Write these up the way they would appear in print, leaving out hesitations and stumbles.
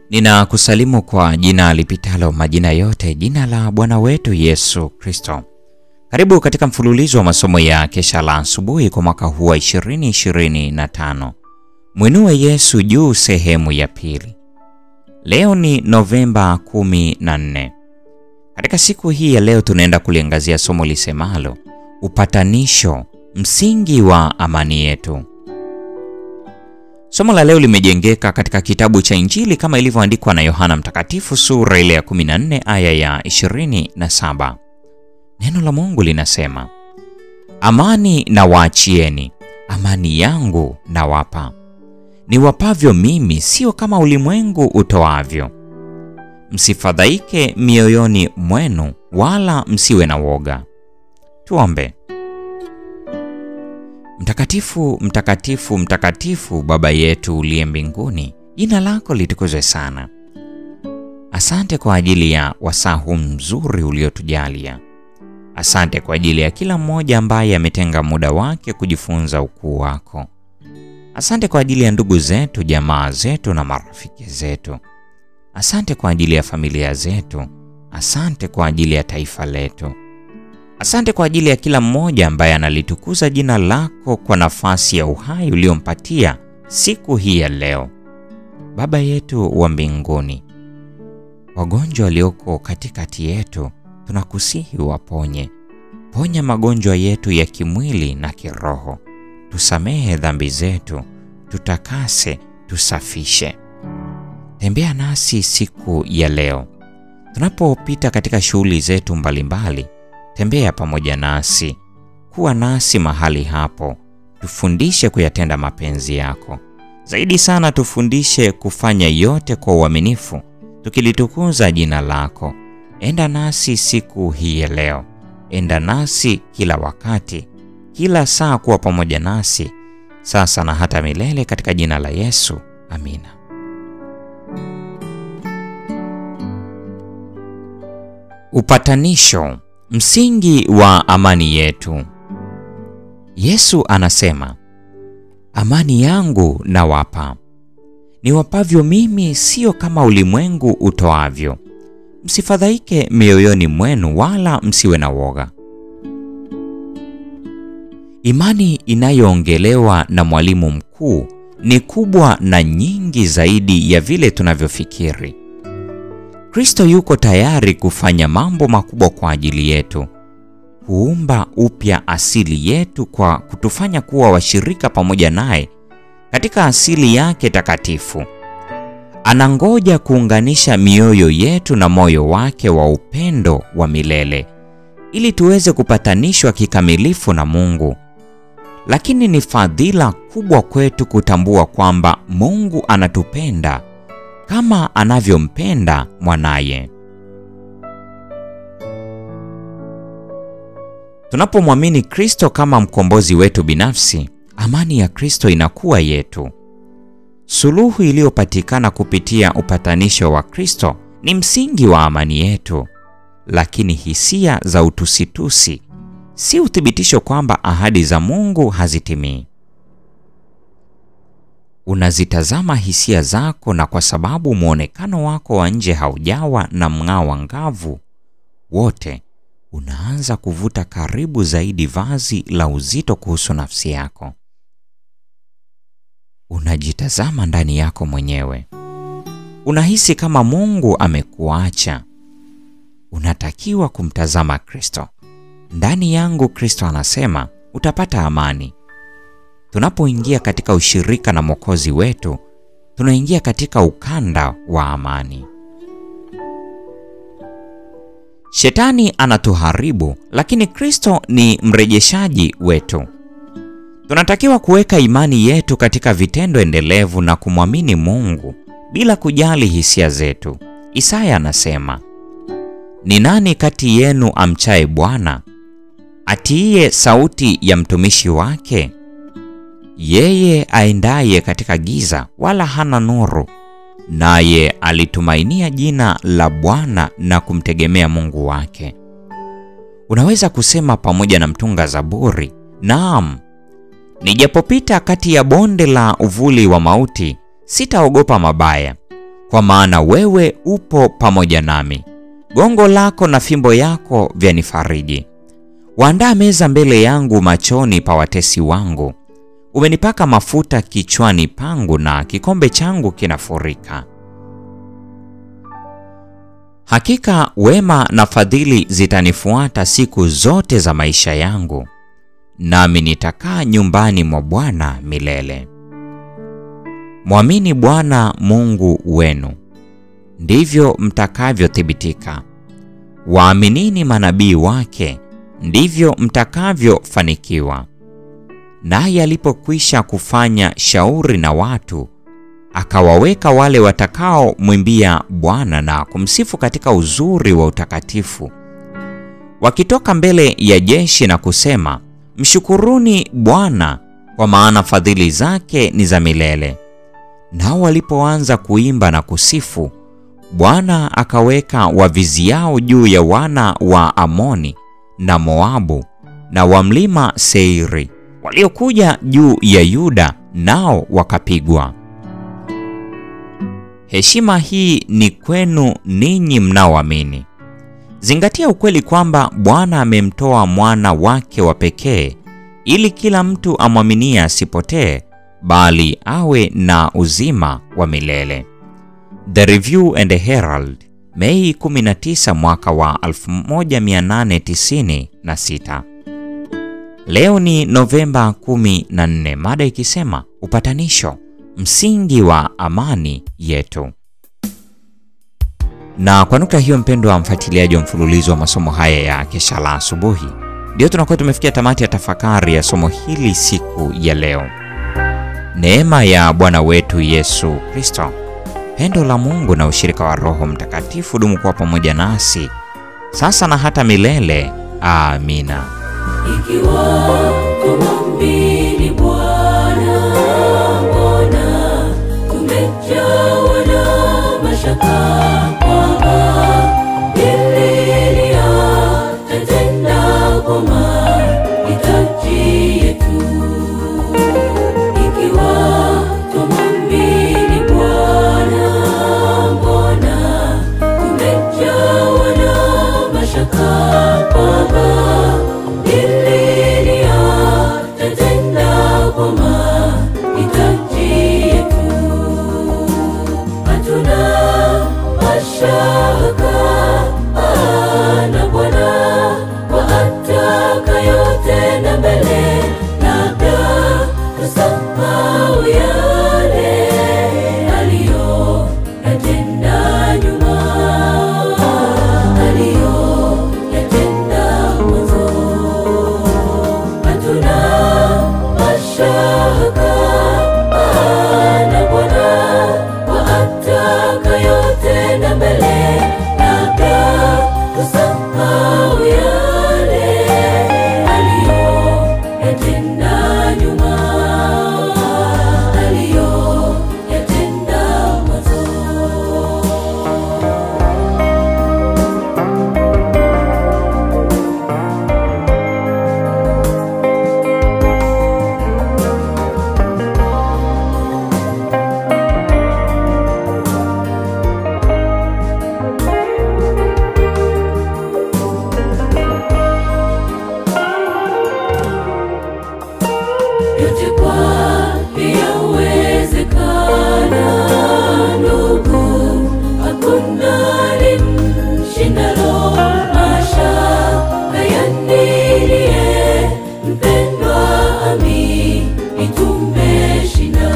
Ninakusalimu kwa jina lipitalo majina yote, jina la Bwana wetu Yesu Kristo. Karibu katika mfululizo wa masomo ya kesha la asubuhi kwa mwaka huu wa 2025. Mwinue Yesu juu, sehemu ya pili. Leo ni Novemba 14. Katika siku hii ya leo tunaenda kuliangazia somo lisemalo upatanisho, msingi wa amani yetu. Somo la leo limejengeka katika kitabu cha Injili kama ilivyoandikwa na Yohana Mtakatifu sura ile ya 14 aya ya 27. Neno la Mungu linasema, amani na waachieni, amani yangu nawapa. Niwapavyo mimi sio kama ulimwengu utoavyo. Msifadhaike mioyoni mwenu wala msiwe na woga. Tuombe. Mtakatifu, mtakatifu, mtakatifu Baba yetu uliye mbinguni, jina lako litukuzwe sana. Asante kwa ajili ya wasaa huu mzuri uliotujalia. Asante kwa ajili ya kila mmoja ambaye ametenga muda wake kujifunza ukuu wako. Asante kwa ajili ya ndugu zetu, jamaa zetu na marafiki zetu. Asante kwa ajili ya familia zetu. Asante kwa ajili ya taifa letu. Asante kwa ajili ya kila mmoja ambaye analitukuza jina lako kwa nafasi ya uhai uliompatia siku hii ya leo. Baba yetu wa mbinguni, wagonjwa walioko katikati yetu tunakusihi waponye. Ponya magonjwa yetu ya kimwili na kiroho. Tusamehe dhambi zetu, tutakase, tusafishe. Tembea nasi siku ya leo. Tunapopita katika shughuli zetu mbalimbali, tembea pamoja nasi. Kuwa nasi mahali hapo. Tufundishe kuyatenda mapenzi yako. Zaidi sana tufundishe kufanya yote kwa uaminifu, tukilitukuza jina lako. Enda nasi siku hii ya leo. Enda nasi kila wakati, kila saa, kuwa pamoja nasi sasa na hata milele, katika jina la Yesu. Amina. Upatanisho, msingi wa amani yetu. Yesu anasema, amani yangu nawapa. Niwapavyo mimi sio kama ulimwengu utoavyo. Msifadhaike mioyoni mwenu wala msiwe na woga. Imani inayoongelewa na mwalimu mkuu ni kubwa na nyingi zaidi ya vile tunavyofikiri. Kristo yuko tayari kufanya mambo makubwa kwa ajili yetu, kuumba upya asili yetu kwa kutufanya kuwa washirika pamoja naye katika asili yake takatifu. Anangoja kuunganisha mioyo yetu na moyo wake wa upendo wa milele ili tuweze kupatanishwa kikamilifu na Mungu. Lakini ni fadhila kubwa kwetu kutambua kwamba Mungu anatupenda kama anavyompenda mwanaye. Tunapomwamini Kristo kama mkombozi wetu binafsi, amani ya Kristo inakuwa yetu. Suluhu iliyopatikana kupitia upatanisho wa Kristo ni msingi wa amani yetu. Lakini hisia za utusitusi si uthibitisho kwamba ahadi za Mungu hazitimii. Unazitazama hisia zako, na kwa sababu muonekano wako wa nje haujawa na mng'ao angavu wote, unaanza kuvuta karibu zaidi vazi la uzito kuhusu nafsi yako. Unajitazama ndani yako mwenyewe. Unahisi kama Mungu amekuacha. Unatakiwa kumtazama Kristo. Ndani yangu, Kristo anasema, utapata amani. Tunapoingia katika ushirika na Mwokozi wetu, tunaingia katika ukanda wa amani. Shetani anatuharibu, lakini Kristo ni mrejeshaji wetu. Tunatakiwa kuweka imani yetu katika vitendo endelevu na kumwamini Mungu bila kujali hisia zetu. Isaya anasema, ni nani kati yenu amchaye Bwana, atiiye sauti ya mtumishi wake? Yeye aendaye katika giza wala hana nuru, naye alitumainia jina la Bwana na kumtegemea Mungu wake. Unaweza kusema pamoja na mtunga Zaburi, naam, nijapopita kati ya bonde la uvuli wa mauti, sitaogopa mabaya, kwa maana wewe upo pamoja nami. Gongo lako na fimbo yako vyanifariji. Waandaa meza mbele yangu machoni pa watesi wangu. Umenipaka mafuta kichwani pangu na kikombe changu kinafurika. Hakika wema na fadhili zitanifuata siku zote za maisha yangu, nami nitakaa nyumbani mwa Bwana milele. Mwamini Bwana Mungu wenu, ndivyo mtakavyothibitika. Waaminini manabii wake, ndivyo mtakavyofanikiwa. Naye alipokwisha kufanya shauri na watu, akawaweka wale watakao mwimbia Bwana na kumsifu katika uzuri wa utakatifu, wakitoka mbele ya jeshi na kusema, mshukuruni Bwana, kwa maana fadhili zake ni za milele. Nao walipoanza kuimba na kusifu, Bwana akaweka waviziao juu ya wana wa Amoni na Moabu na wa mlima Seiri, waliokuja juu ya Yuda, nao wakapigwa. Heshima hii ni kwenu ninyi mnaoamini. Zingatia ukweli kwamba Bwana amemtoa mwana wake wa pekee, ili kila mtu amwaminie asipotee, bali awe na uzima wa milele. The Review and Herald, Mei 19 mwaka wa 1896. Leo ni Novemba 14, mada ikisema upatanisho, msingi wa amani yetu. Na kwa nukta hiyo, mpendwa wa mfuatiliaji wa mfululizo wa masomo haya ya Kesha la Asubuhi, ndio tunakuwa tumefikia tamati ya tafakari ya somo hili siku ya leo. Neema ya Bwana wetu Yesu Kristo, pendo la Mungu na ushirika wa Roho Mtakatifu dumu kuwa pamoja nasi sasa na hata milele. Amina. Ikiwa tumwamini Bwana, mbona tumejawa na mashaka kwamba hili atatenda kwa mahitaji yetu? Ikiwa tumwamini Bwana, mbona tumejawa na mashaka kwamba hili atatenda kwa mahitaji yetu? Hatuna mashaka na Bwana kwa atakayotenda mbele, labda tusahau yale aliyoyatenda nyuma, aliyoyatenda mwanzo. Hatuna mashaka na Bwana kwa atakayotenda mbele, labda tusahau yale aliyoyatenda nyuma, aliyoyatenda mwanzo. Yote kwake yawezekana, ndugu, hakuna limshindalo. Mashaka ya nini, mpendwa, amini tumeshinda.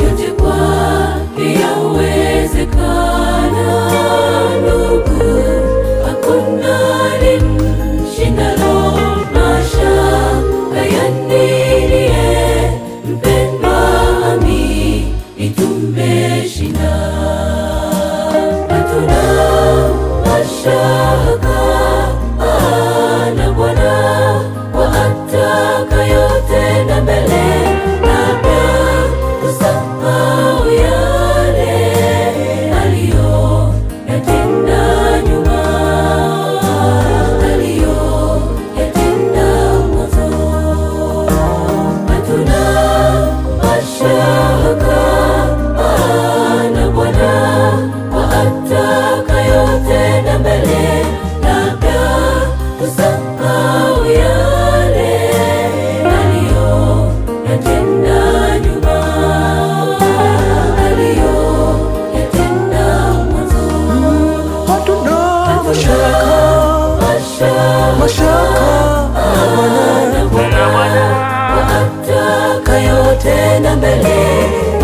Yote kwake yawezekana, ndugu, hakuna limshindalo. Mashaka ya nini, mpendwa, amini tumeshinda. Hatuna mashaka na Bwana kwa atakayotenda mbele, labda tusahau yale aliyoyatenda nyuma, aliyoyatenda mashaka na Bwana wataka yote na mbele